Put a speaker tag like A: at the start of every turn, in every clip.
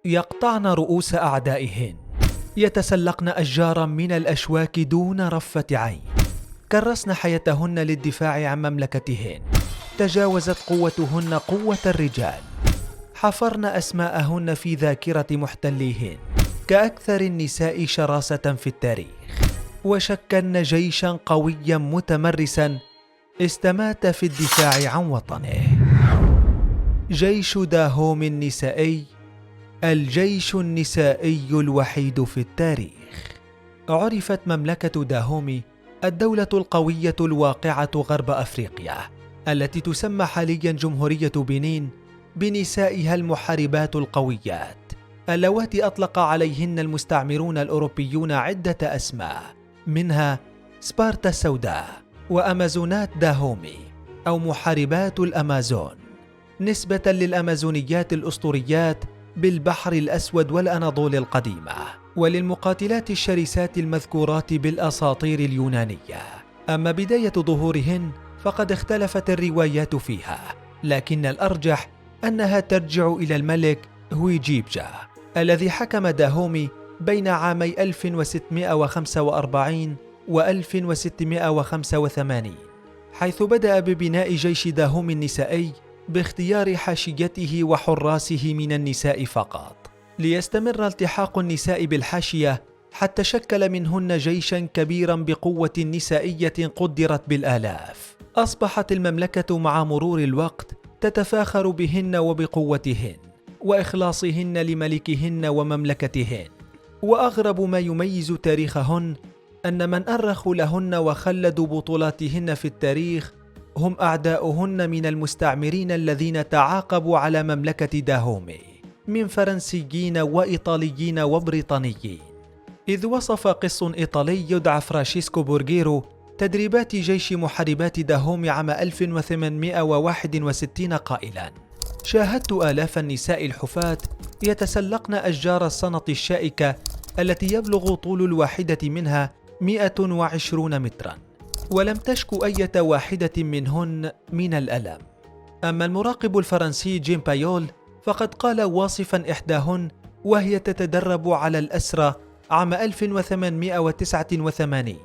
A: يقطعن رؤوس أعدائهن، يتسلقن أشجارا من الأشواك دون رفة عين، كرسن حياتهن للدفاع عن مملكتهن، تجاوزت قوتهن قوة الرجال، حفرن أسماءهن في ذاكرة محتليهن كأكثر النساء شراسة في التاريخ، وشكلن جيشا قويا متمرسا استمات في الدفاع عن وطنه. جيش داهوم النسائي، الجيش النسائي الوحيد في التاريخ. عرفت مملكة داهومي الدولة القوية الواقعة غرب أفريقيا، التي تسمى حاليا جمهورية بنين، بنسائها المحاربات القويات، اللواتي أطلق عليهن المستعمرون الأوروبيون عدة أسماء، منها سبارتا السوداء، وأمازونات داهومي أو محاربات الأمازون، نسبة للأمازونيات الأسطوريات بالبحر الأسود والأناضول القديمة، وللمقاتلات الشرسات المذكورات بالأساطير اليونانية. أما بداية ظهورهن فقد اختلفت الروايات فيها، لكن الأرجح أنها ترجع إلى الملك هويجيبجا الذي حكم داهومي بين عامي 1645 و 1685، حيث بدأ ببناء جيش داهوم النسائي باختيار حاشيته وحراسه من النساء فقط، ليستمر التحاق النساء بالحاشية حتى شكل منهن جيشا كبيرا بقوة نسائية قدرت بالآلاف. أصبحت المملكة مع مرور الوقت تتفاخر بهن وبقوتهن وإخلاصهن لملكهن ومملكتهن. وأغرب ما يميز تاريخهن أن من أرخوا لهن وخلدوا بطولاتهن في التاريخ هم أعداؤهن من المستعمرين الذين تعاقبوا على مملكة داهومي من فرنسيين وإيطاليين وبريطانيين. إذ وصف قس إيطالي يدعى فرانشيسكو بورغيرو تدريبات جيش محاربات داهومي عام 1861 قائلا: شاهدت آلاف النساء الحفاة يتسلقن أشجار الصنط الشائكة التي يبلغ طول الواحدة منها 120 مترا، ولم تشك أية واحدة منهن من الألم. أما المراقب الفرنسي جيم بايول فقد قال واصفا إحداهن وهي تتدرب على الأسرى عام 1889: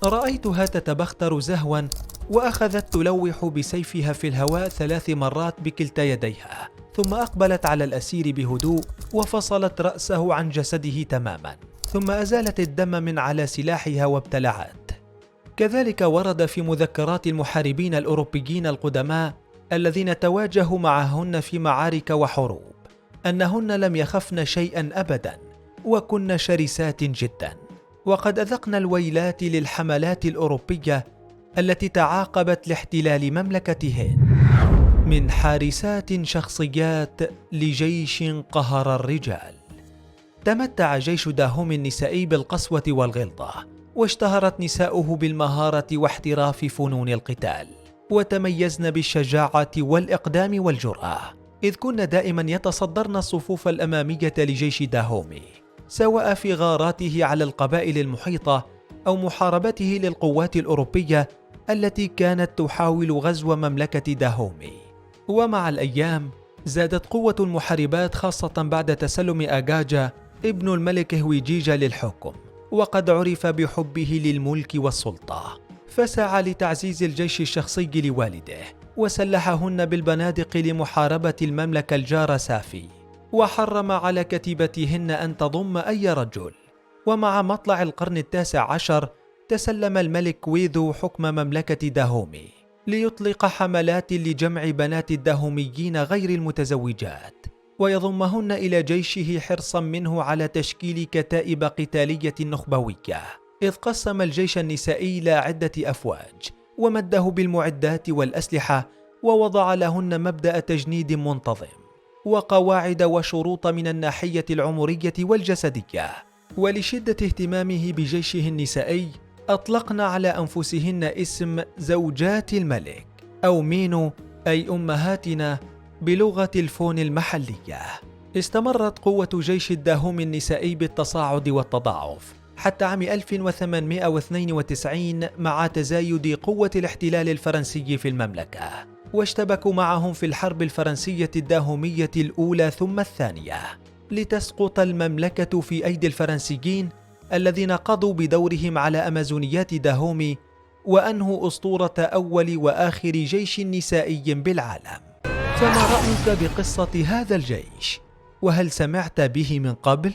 A: رأيتها تتبختر زهوا وأخذت تلوح بسيفها في الهواء 3 مرات بكلتا يديها، ثم أقبلت على الأسير بهدوء وفصلت رأسه عن جسده تماما، ثم أزالت الدم من على سلاحها وابتلعت. كذلك ورد في مذكرات المحاربين الأوروبيين القدماء الذين تواجهوا معهن في معارك وحروب أنهن لم يخفن شيئا أبدا وكن شرسات جدا، وقد أذقن الويلات للحملات الأوروبية التي تعاقبت لاحتلال مملكتهن. من حارسات شخصيات لجيش قهر الرجال. تمتع جيش داهوم النسائي بالقسوة والغلظة، واشتهرت نساؤه بالمهارة واحتراف فنون القتال، وتميزن بالشجاعة والإقدام والجرأة، إذ كن دائما يتصدرن الصفوف الأمامية لجيش داهومي، سواء في غاراته على القبائل المحيطة أو محاربته للقوات الأوروبية التي كانت تحاول غزو مملكة داهومي. ومع الأيام زادت قوة المحاربات، خاصة بعد تسلم أجاجا ابن الملك هويجيجا للحكم، وقد عرف بحبه للملك والسلطة، فسعى لتعزيز الجيش الشخصي لوالده، وسلحهن بالبنادق لمحاربة المملكة الجارة سافي، وحرم على كتيبتهن أن تضم أي رجل. ومع مطلع القرن 19 تسلم الملك ويذو حكم مملكة داهومي ليطلق حملات لجمع بنات الداهوميين غير المتزوجات ويضمهن إلى جيشه حرصا منه على تشكيل كتائب قتالية نخبوية، إذ قسم الجيش النسائي إلى عدة أفواج ومده بالمعدات والأسلحة، ووضع لهن مبدأ تجنيد منتظم وقواعد وشروط من الناحية العمرية والجسدية. ولشدة اهتمامه بجيشه النسائي أطلقن على أنفسهن اسم زوجات الملك أو مينو، أي أمهاتنا بلغة الفون المحلية. استمرت قوة جيش الداهوم النسائي بالتصاعد والتضاعف حتى عام 1892 مع تزايد قوة الاحتلال الفرنسي في المملكة، واشتبكوا معهم في الحرب الفرنسية الداهومية الأولى ثم الثانية. لتسقط المملكة في أيدي الفرنسيين الذين قضوا بدورهم على أمازونيات داهومي وأنهوا أسطورة أول وآخر جيش نسائي بالعالم. فما رأيك بقصة هذا الجيش؟ وهل سمعت به من قبل؟